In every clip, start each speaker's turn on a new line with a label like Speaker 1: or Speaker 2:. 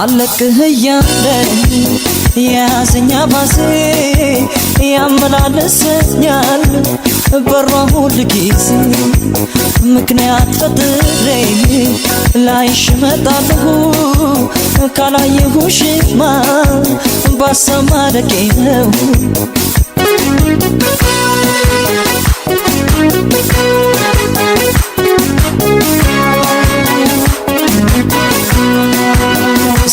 Speaker 1: አለቅህ እያለኝ የያዘኛ ባሴ ያመላለሰኛል በሯ ሁል ጊዜ ምክንያት ፈጥሬ ላይሽ እመጣለሁ ካላየሁሽማ ባሰማረቄ ነው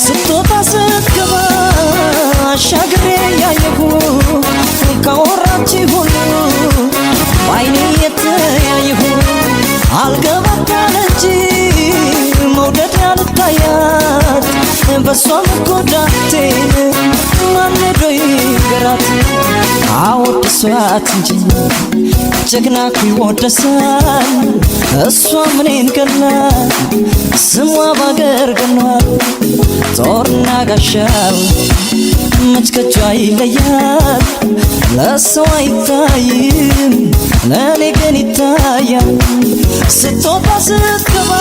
Speaker 1: ስትወጣ ስትገባ አሻግሬ ያየሁ ካወራች ሁሉ በዓይኔ የተያየሁ አልገባታል እንጂ መውደድ ያልታያት በሷ መጎዳቴን ማን ሄዶ ይንገራት አወድሷት እንጂ ጀግና እኮ ይወደሳል እሷ ምኔን ገላት ስሟ ባገር ገኗል ጦርና ጋሻው መች ከጇ ይለያል ለሰው አይታይም ለኔ ግን ይታያል ስትወጣ ስትገባ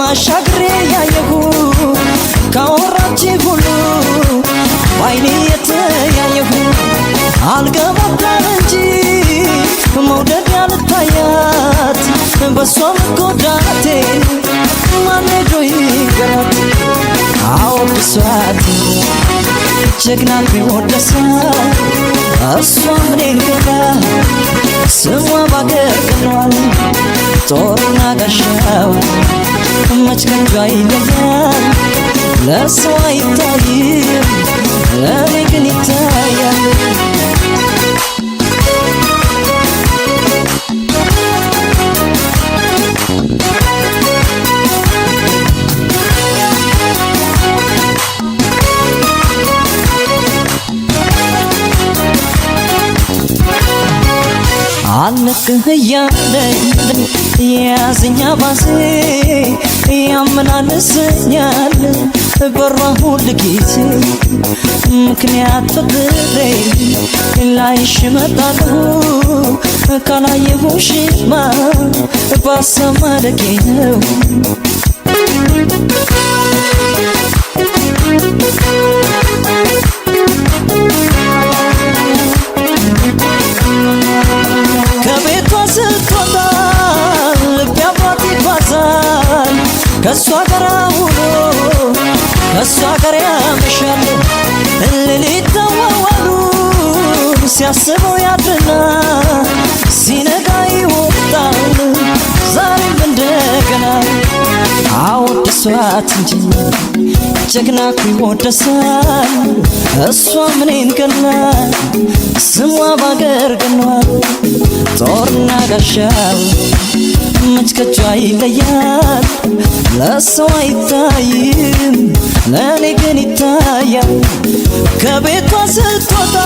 Speaker 1: አሻግሬ ያየሁ ካወራች ሁሉ በዓይኔ የተያየሁ አልገባታል እንጂ መውደድ ያልታያት በሷ መጎዳቴን ማን ሄዶ ይንገራት አወድሷት ጀግና ቢወደሳት እሷ ምኔን ገላት ስሟ ባገር ገኗል ጦርና ጋሻው መች ከጇ ይለያል ለሰው አይታይም ለኔ ግን ይታያል አለቅህ እያለኝ የያዘኛ ባሴ ያመላለሰኛል በሯ ሁል ጊዜ ምክንያት ፈጥሬ ላይሽ እመጣለሁ ካላየሁሽማ ባሰማረቄ ነው ከቤቷ ስትወጣ ልቤ አብሯት ይጓዛል ከሷ ጋር ውሎ ከሷ ጋር ያመሻል ሌሊት ተዋዋሉ ሲያስበው ያድርና ሲነጋ ይወጣል ዛሬም እንደገና አወድሷት እንጂ ጀግና እኮ ይወደሳል እሷ ምኔን ገላት ስሟ ባገር ገኗል ጦርና ጋሻው መች ከጇ ይለያል ለሰው አይታይም ለኔ ግን ይታያል ከቤቷ ስትወጣ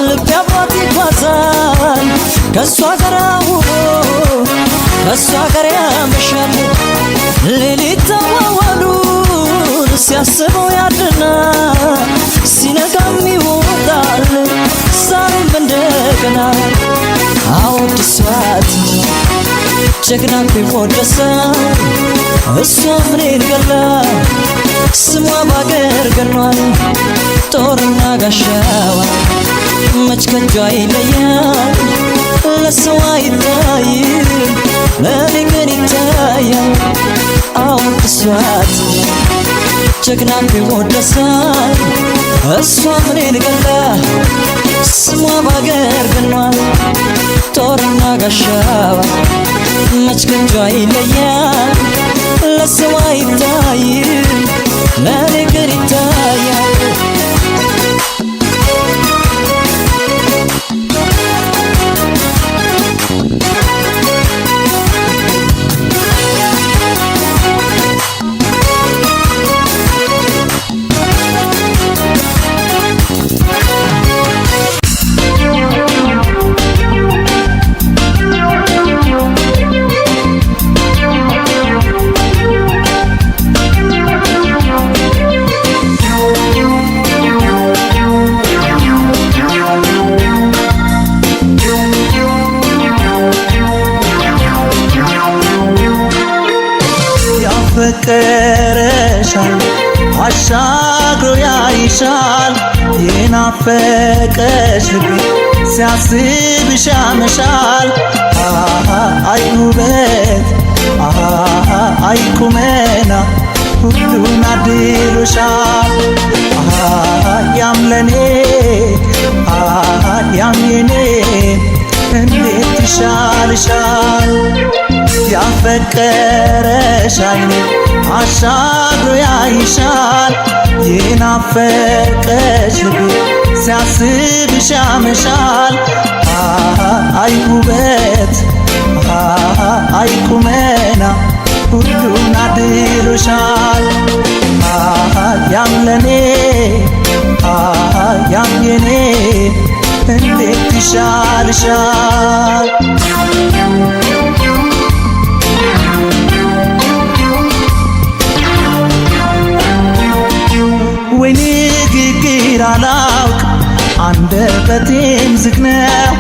Speaker 1: ልቤ አብሯት ይጓዛል ከሷ ጋር ውሎ ከሷ ጋር ያመሻል ሌሊት ተዋዋሉን ሲያስበው ያድርና ሲነጋም ይወጣል ዛሬም እንደገና አወድሷት ጀግና እኮ ይወደሳል እሷ ምኔን ገላት ስሟ ባገር ገኗል ጦርና ጋሻዋ መች ከጇ ይለያል ለሰው አይታይም ለኔ ግን ይታያል አወድሷት ጀግና እኮ ይወደሳል እሷ ምኔን ገላት ስሟ ባገር ገኗል ጦርና ጋሻዋ መች ከጇ ይለያል ለሰው አይታይም ለኔ ግን ይታያል
Speaker 2: አሻግሮ ያይሻል የናፈቀሽ ልቤ ሲያስብሽ ያመሻል አይ ውበት አይ ቁመና ሁሉን አድሎሻል ያም ለኔ ያም የኔ እንዴት ይሻልሻል ያፈቀረሽ አይኔ አሻግሮ ያይሻል የናፈቀሽ ልቤ ሲያስብሽ ያመሻል አይ ውበት አይ ቁመና ሁሉን አድሎሻል ያም ለኔ ያም የኔ እንዴት ይሻልሻል ወይ ንግግር አላውቅ አንደበቴም ዝግ ነው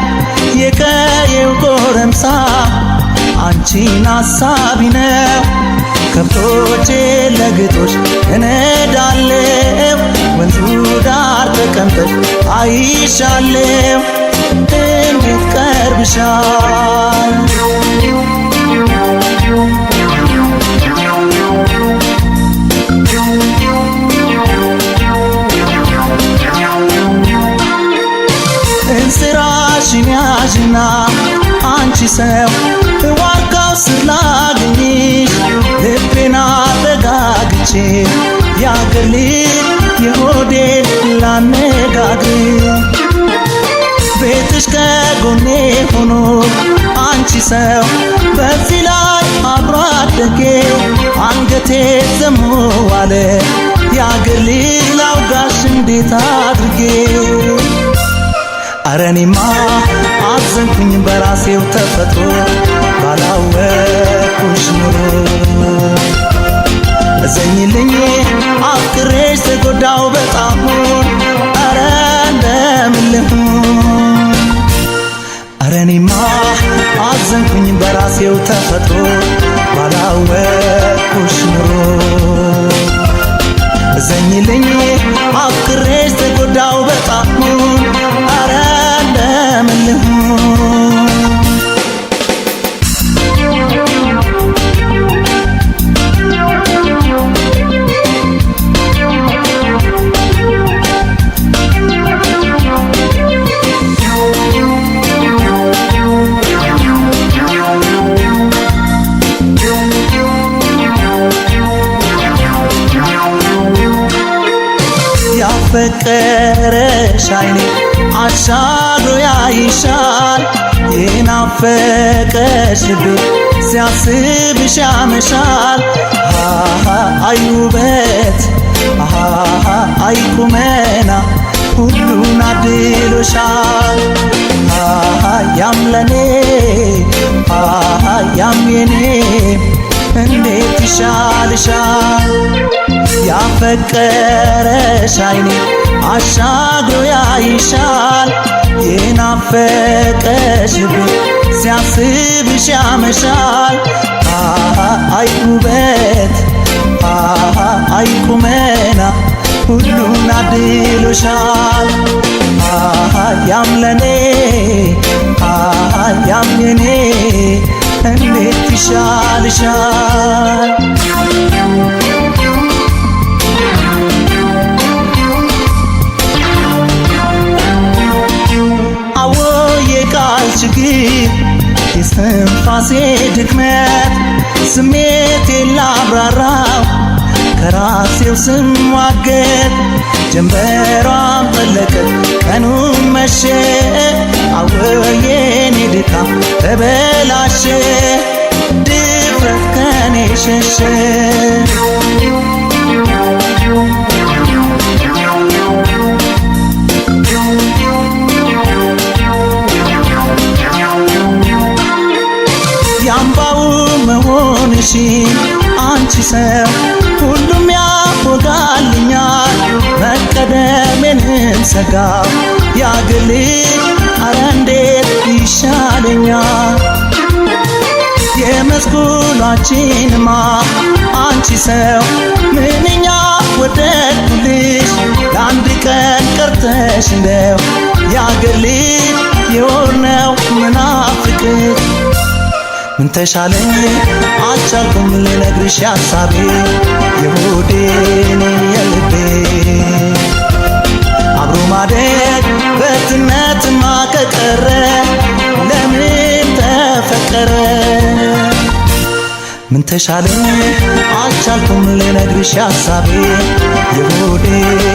Speaker 2: የቀየው ጎረምሳ አንቺን አሳቢ ነው ከብቶቼ ለግጦሽ እነዳለው ወንዙ ዳር ተቀምጠሽ አይሻለው እንዴት ቀርብሻል እንስራሽን ያዥና አንቺ ሰው ዋርካው ስላገኝሽ ልቤና ተጋግቼ ያገል የሆዴን ላነጋግር ቤትሽ ከጎኔ ሆኖ አንቺ ሰው በዚህ ላይ አብሮ አደጌ አንገቴ ዘሞ ዋለ ያገል ላውጋሽ እንዴት አድርጌ አረኔማ አዘንኩኝ በራሴው ተፈጥሮ ባላወቅኩሽ ኑሮ እዘኝልኝ አፍቅሬሽ ተጎዳው በጣም አረ እንደምን ልሁን አረኔማ አዘንኩኝ በራሴው ተፈጥሮ ባላወቅኩሽ ኑሮ እዘኝልኝ አፍቅሬሽ ተጎዳው በጣም አረ እንደምን ልሁን ያፈቀረሽ አይኔ አሻግሮ ያይሻል የናፈቀሽ ልቤ ሲያስብሽ ያመሻል አይ ውበት አይ ቁመና ሁሉን አድሎሻል ያም ለኔ ያም የኔ እንዴት ይሻልሻል ያፈቀረሽ አይኔ አሻግሮ ያይሻል የናፈቀሽ ልቤ ሲያስብሽ ያመሻል አይ ውበት አይ ቁመና ሁሉን አድሎሻል ያም ለኔ ያም የኔ እንዴት ይሻልሻል ችግር የስትንፋሴ ድክመት ስሜቴን ላብራራው ከራሴው ስሟገት ጀንበሯን ጠለቀች ቀኑን መሸ አወየኔ ድካም ተበላሸ ድፍረት ከኔ ሸሸ መሆንሽ አንቺ ሰው ሁሉም ያወጋልኛል መቀደሜንም ሰጋው ያግል አረ እንዴት ይሻለኛል የመስኩላችንማ አንቺ ሰው ምንኛ ወደድኩልሽ ለአንድ ቀን ቀርተሽ እንደው ያገር ልጅ የሆነው ምናፍቅሽ ምን ተሻለኝ አልቻልኩም ልነግርሽ ሐሳቤ የሆዴን የልቤ አብሮ ማደግ በትነትማ ከቀረ ለምን ተፈቀረ ምን ተሻለኝ አልቻልኩም ልነግርሽ ሐሳቤ የሆዴን